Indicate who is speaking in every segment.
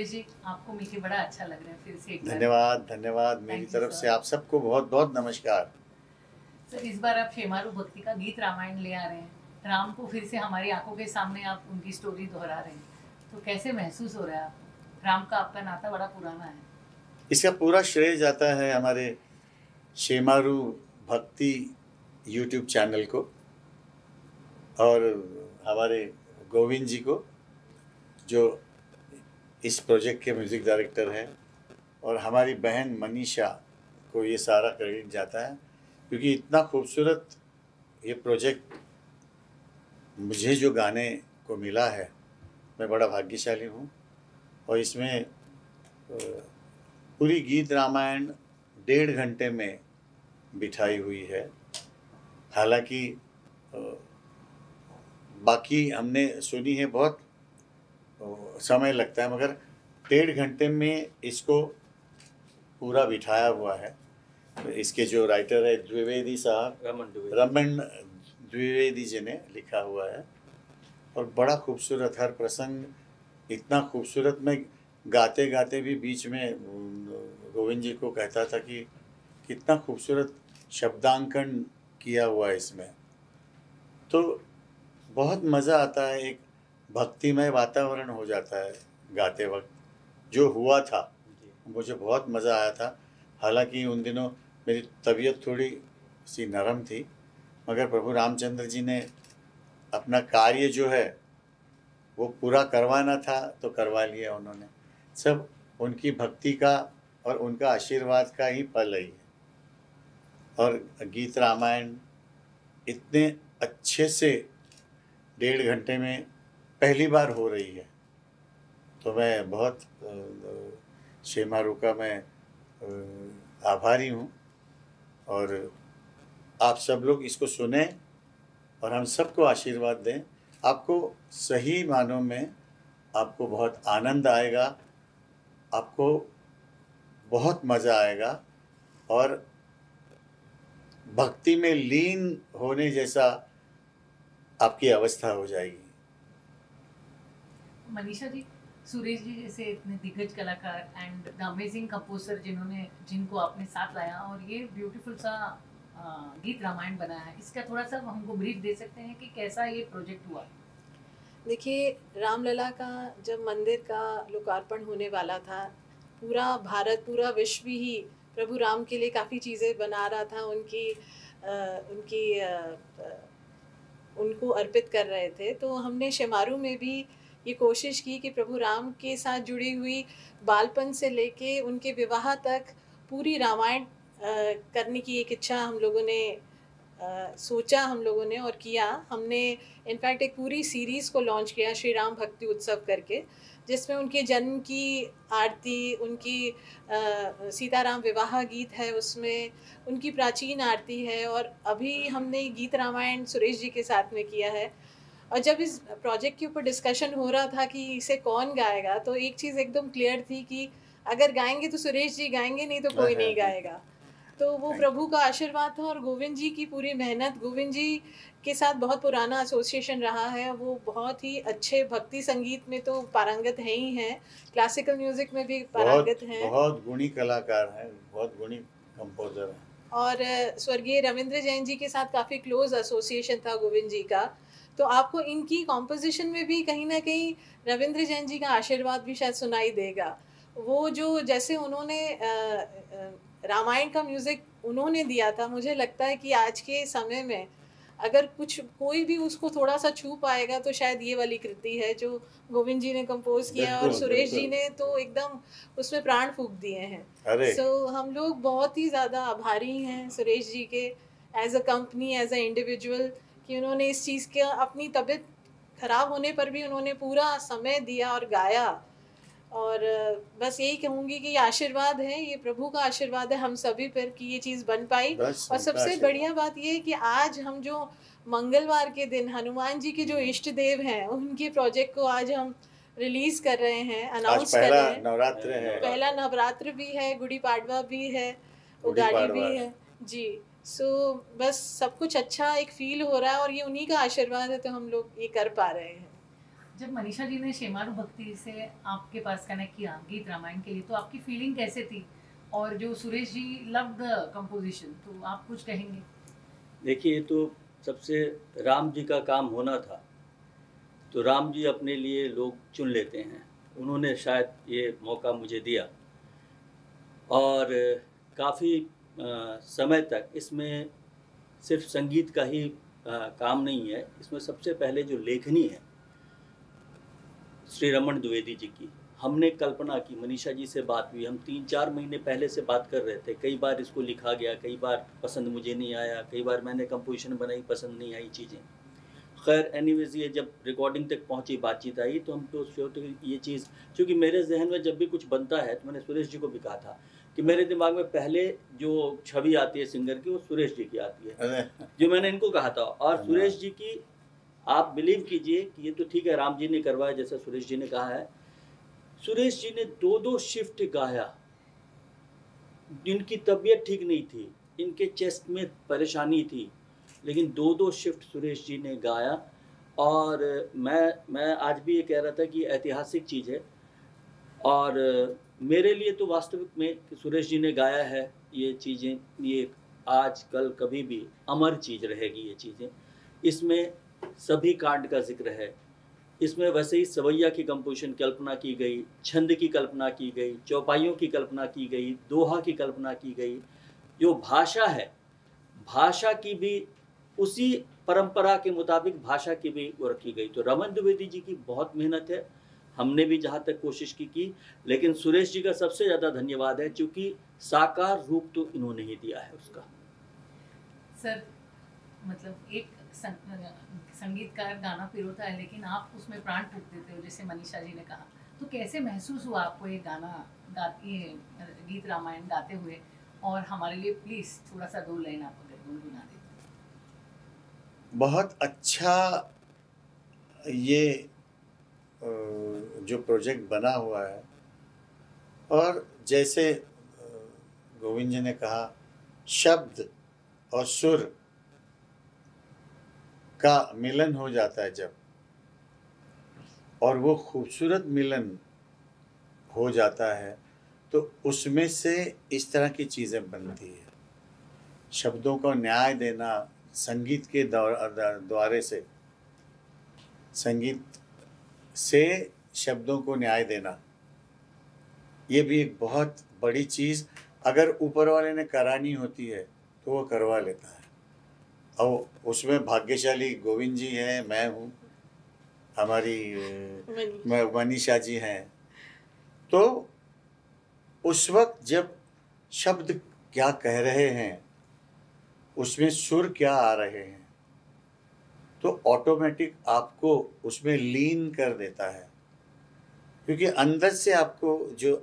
Speaker 1: सुरेश जी, आपको मिलके बड़ा अच्छा लग रहा है फिर से एक बार।
Speaker 2: धन्यवाद धन्यवाद, मेरी
Speaker 1: Thank you,
Speaker 2: तरफ
Speaker 1: sir.
Speaker 2: से आप सबको बहुत बहुत नमस्कार।
Speaker 1: सर, इस बार आप शेमारू भक्ति का गीत रामायण ले आ रहे हैं। राम को फिर से हमारी आंखों के सामने आप उनकी स्टोरी दोहरा रहे हैं, तो कैसे महसूस हो रहा है आपको? राम का आपका नाता बड़ा पुराना है।
Speaker 2: इसका पूरा श्रेय जाता है हमारे शेमारू भक्ति यूट्यूब चैनल को और हमारे गोविंद जी को, जो इस प्रोजेक्ट के म्यूज़िक डायरेक्टर हैं, और हमारी बहन मनीषा को ये सारा क्रेडिट जाता है, क्योंकि इतना खूबसूरत ये प्रोजेक्ट मुझे जो गाने को मिला है, मैं बड़ा भाग्यशाली हूँ। और इसमें पूरी गीत रामायण 1.5 घंटे में बिठाई हुई है। हालांकि बाकी हमने सुनी है, बहुत समय लगता है, मगर 1.5 घंटे में इसको पूरा बिठाया हुआ है। इसके जो राइटर है द्विवेदी साहब, रमन द्विवेदी जी ने लिखा हुआ है, और बड़ा खूबसूरत हर प्रसंग इतना खूबसूरत। मैं गाते गाते भी बीच में गोविंद जी को कहता था कि कितना खूबसूरत शब्दांकन किया हुआ है इसमें, तो बहुत मज़ा आता है। एक भक्तिमय वातावरण हो जाता है गाते वक्त। जो हुआ था मुझे बहुत मज़ा आया था। हालांकि उन दिनों मेरी तबीयत थोड़ी सी नरम थी, मगर प्रभु रामचंद्र जी ने अपना कार्य जो है वो पूरा करवाना था तो करवा लिया उन्होंने। सब उनकी भक्ति का और उनका आशीर्वाद का ही फल है। और गीत रामायण इतने अच्छे से 1.5 घंटे में पहली बार हो रही है, तो मैं बहुत शेमारू का मैं आभारी हूँ। और आप सब लोग इसको सुने और हम सबको आशीर्वाद दें। आपको सही मानों में आपको बहुत आनंद आएगा, आपको बहुत मज़ा आएगा, और भक्ति में लीन होने जैसा आपकी अवस्था हो जाएगी।
Speaker 1: मनीषा जी, सुरेश जी जैसे इतने दिग्गज कलाकार एंड द अमेजिंग कंपोजर जिनको आपने साथ लाया और ये ब्यूटीफुल सा गीत रामायण बनाया है, इसका थोड़ा सा हमको ब्रीफ दे सकते हैं कि कैसा ये प्रोजेक्ट हुआ?
Speaker 3: देखिए, रामलला का जब मंदिर का लोकार्पण होने वाला था, पूरा भारत, पूरा विश्व ही प्रभु राम के लिए काफ़ी चीज़ें बना रहा था, उनको अर्पित कर रहे थे। तो हमने शेमारू में भी ये कोशिश की कि प्रभु राम के साथ जुड़ी हुई बालपन से लेके उनके विवाह तक पूरी रामायण करने की एक इच्छा हम लोगों ने सोचा, हम लोगों ने और किया। हमने इनफैक्ट एक पूरी सीरीज़ को लॉन्च किया, श्री राम भक्ति उत्सव करके, जिसमें उनके जन्म की आरती, उनकी सीताराम विवाह गीत है, उसमें उनकी प्राचीन आरती है, और अभी हमने गीत रामायण सुरेश जी के साथ में किया है। और जब इस प्रोजेक्ट के ऊपर डिस्कशन हो रहा था कि इसे कौन गाएगा, तो एक चीज़ एकदम क्लियर थी कि अगर गाएंगे तो सुरेश जी गाएंगे, नहीं तो कोई नहीं गाएगा। तो वो प्रभु का आशीर्वाद था, और गोविंद जी की पूरी मेहनत। गोविंद जी के साथ बहुत पुराना एसोसिएशन रहा है, वो बहुत ही अच्छे भक्ति संगीत में तो पारंगत हैं ही हैं, क्लासिकल म्यूजिक में भी पारंगत हैं,
Speaker 2: बहुत गुणी कलाकार हैं, बहुत गुणी कंपोजर हैं।
Speaker 3: और स्वर्गीय रविंद्र जैन जी के साथ काफ़ी क्लोज एसोसिएशन था गोविंद जी का। तो आपको इनकी कॉम्पोजिशन में भी कहीं ना कहीं रविंद्र जैन जी का आशीर्वाद भी शायद सुनाई देगा। वो जो जैसे उन्होंने रामायण का म्यूज़िक उन्होंने दिया था, मुझे लगता है कि आज के समय में अगर कोई भी उसको थोड़ा सा छू पाएगा तो शायद ये वाली कृति है जो गोविंद जी ने कंपोज किया, और सुरेश जी ने तो एकदम उसमें प्राण फूंक दिए हैं। सो हम लोग बहुत ही ज़्यादा आभारी हैं सुरेश जी के, as a company, as a individual, कि उन्होंने इस चीज़ का, अपनी तबीयत खराब होने पर भी उन्होंने पूरा समय दिया और गाया। और बस यही कहूँगी कि ये आशीर्वाद है, ये प्रभु का आशीर्वाद है हम सभी पर कि ये चीज़ बन पाई। और सबसे बढ़िया बात ये है कि आज हम जो मंगलवार के दिन हनुमान जी के जो इष्ट देव हैं, उनके प्रोजेक्ट को आज हम रिलीज कर रहे हैं, अनाउंस कर रहे हैं।
Speaker 2: नवरात्र है,
Speaker 3: पहला नवरात्र भी है, गुड़ी पाड़वा भी है, उगाड़ी भी है जी। सो बस सब कुछ अच्छा एक फील हो रहा है, और ये उन्हीं का आशीर्वाद है, तो हम लोग ये कर पा रहे हैं।
Speaker 1: जब मनीषा जी ने शेमारू भक्ति से आपके पास कनेक्ट किया गीत रामायण के लिए, तो आपकी फीलिंग कैसे थी? और जो Suresh ji love the composition, तो आप कुछ कहेंगे?
Speaker 4: देखिए, ये तो सबसे राम जी का काम होना था, तो राम जी अपने लिए लोग चुन लेते हैं। उन्होंने शायद ये मौका मुझे दिया और काफ़ी समय तक इसमें सिर्फ संगीत का ही काम नहीं है, इसमें सबसे पहले जो लेखनी है श्री रमन द्विवेदी जी की, हमने कल्पना की, मनीषा जी से बात हुई, हम 3-4 महीने पहले से बात कर रहे थे। कई बार इसको लिखा गया, कई बार पसंद मुझे नहीं आया, कई बार मैंने कंपोजिशन बनाई, पसंद नहीं आई चीज़ें। खैर एनीवेज, ये जब रिकॉर्डिंग तक पहुंची, बातचीत आई, तो हम तो श्योर थे ये चीज़, क्योंकि मेरे जहन में जब भी कुछ बनता है, तो मैंने सुरेश जी को भी कहा था कि मेरे दिमाग में पहले जो छवि आती है सिंगर की, वो सुरेश जी की आती है, जो मैंने इनको कहा था। और सुरेश जी की आप बिलीव कीजिए कि ये तो ठीक है राम जी ने करवाया, जैसा सुरेश जी ने कहा है, सुरेश जी ने 2-2 शिफ्ट गाया। इनकी तबीयत ठीक नहीं थी, इनके चेस्ट में परेशानी थी, लेकिन 2-2 शिफ्ट सुरेश जी ने गाया। और मैं आज भी ये कह रहा था कि ऐतिहासिक चीज़ है, और मेरे लिए तो वास्तविक में कि सुरेश जी ने गाया है ये चीज़ें, ये आज कल कभी भी अमर चीज़ रहेगी ये चीज़ें। इसमें सभी कांड का जिक्र है, इसमें वैसे ही सवैया की कंपोजिशन कल्पना की गई, छंद की कल्पना की गई, चौपाइयों की कल्पना की गई, दोहा की कल्पना की गई। जो भाषा है, भाषा की भी उसी परंपरा के मुताबिक भाषा की भी वो रखी गई। तो रमन द्विवेदी जी की बहुत मेहनत है, हमने भी जहाँ तक कोशिश की, लेकिन सुरेश जी का सबसे ज़्यादा धन्यवाद है, क्योंकि साकार रूप तो इन्होंने ही दिया है उसका।
Speaker 1: सर, मतलब एक संगीतकार गाना पिरोता है, लेकिन आप उसमें प्राण फूंक देते हो, जैसे मनीषा जी ने कहा। तो कैसे महसूस हुआ आपको ये गाना ये गीत रामायण गाते हुए? और हमारे लिए प्लीज़ थोड़ा सा 2 लाइन आप अगर गुनगुना दें।
Speaker 2: बहुत अच्छा ये जो प्रोजेक्ट बना हुआ है, और जैसे गोविंद जी ने कहा, शब्द और सुर का मिलन हो जाता है जब, और वो खूबसूरत मिलन हो जाता है, तो उसमें से इस तरह की चीज़ें बनती है। शब्दों को न्याय देना संगीत के द्वारे से, संगीत से शब्दों को न्याय देना, ये भी एक बहुत बड़ी चीज़ अगर ऊपर वाले ने करानी होती है तो वो करवा लेता है। और उसमें भाग्यशाली गोविंद जी हैं, मैं हूँ, हमारी मनीषा जी हैं। तो उस वक्त जब शब्द क्या कह रहे हैं, उसमें सुर क्या आ रहे हैं, तो ऑटोमेटिक आपको उसमें लीन कर देता है, क्योंकि अंदर से आपको जो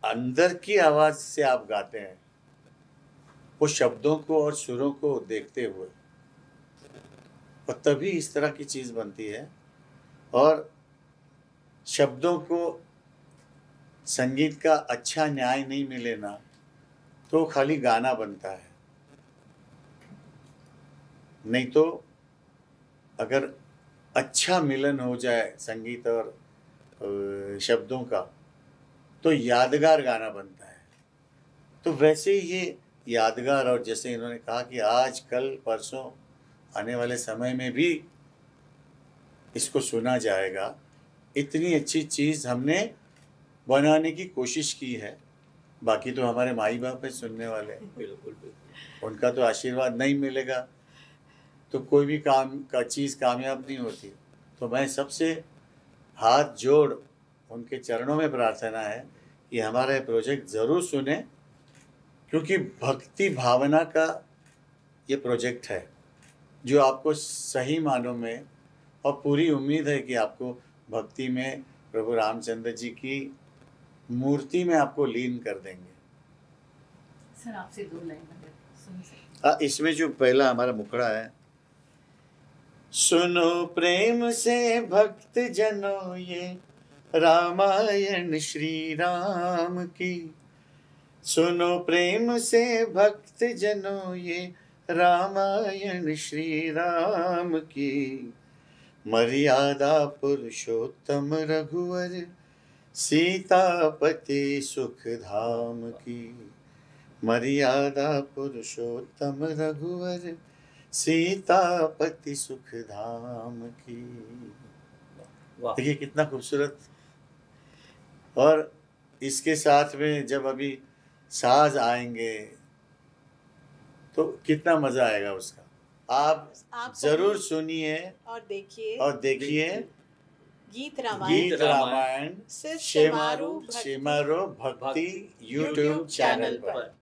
Speaker 2: अंदर की आवाज़ से आप गाते हैं, वो शब्दों को और सुरों को देखते हुए, और तभी इस तरह की चीज़ बनती है। और शब्दों को संगीत का अच्छा न्याय नहीं मिले ना, तो खाली गाना बनता है। नहीं तो अगर अच्छा मिलन हो जाए संगीत और शब्दों का, तो यादगार गाना बनता है। तो वैसे ही ये यादगार, और जैसे इन्होंने कहा कि आज कल परसों आने वाले समय में भी इसको सुना जाएगा, इतनी अच्छी चीज़ हमने बनाने की कोशिश की है। बाकी तो हमारे माई बाप है सुनने वाले,
Speaker 4: बिल्कुल बिल्कुल,
Speaker 2: उनका तो आशीर्वाद नहीं मिलेगा तो कोई भी काम का चीज़ कामयाब नहीं होती। तो मैं सबसे हाथ जोड़ उनके चरणों में प्रार्थना है कि हमारा प्रोजेक्ट ज़रूर सुने, क्योंकि भक्ति भावना का ये प्रोजेक्ट है जो आपको सही मानों में, और पूरी उम्मीद है कि आपको भक्ति में प्रभु रामचंद्र जी की मूर्ति में आपको लीन कर देंगे।
Speaker 1: सर, आपसे 2 लाइन अगर सुन सकते।
Speaker 2: इसमें जो पहला हमारा मुखड़ा है, सुनो प्रेम से भक्त जनों ये रामायण श्री राम की, सुनो प्रेम से भक्त जनों ये रामायण श्री राम की, मर्यादा पुरुषोत्तम रघुवर सीतापति सुख धाम की। मर्यादा पुरुषोत्तम रघुवर सीतापति सुख धाम की।
Speaker 4: वाह
Speaker 2: देखिए कितना खूबसूरत। और इसके साथ में जब अभी साज आएंगे तो कितना मजा आएगा उसका। आप जरूर सुनिए
Speaker 3: और देखिए
Speaker 2: और देखिए
Speaker 3: गीत रामायण
Speaker 2: गीत रामायण
Speaker 3: सिर्फ
Speaker 2: शेमारू भक्ति
Speaker 4: भक्ति
Speaker 2: यूट्यूब चैनल पर।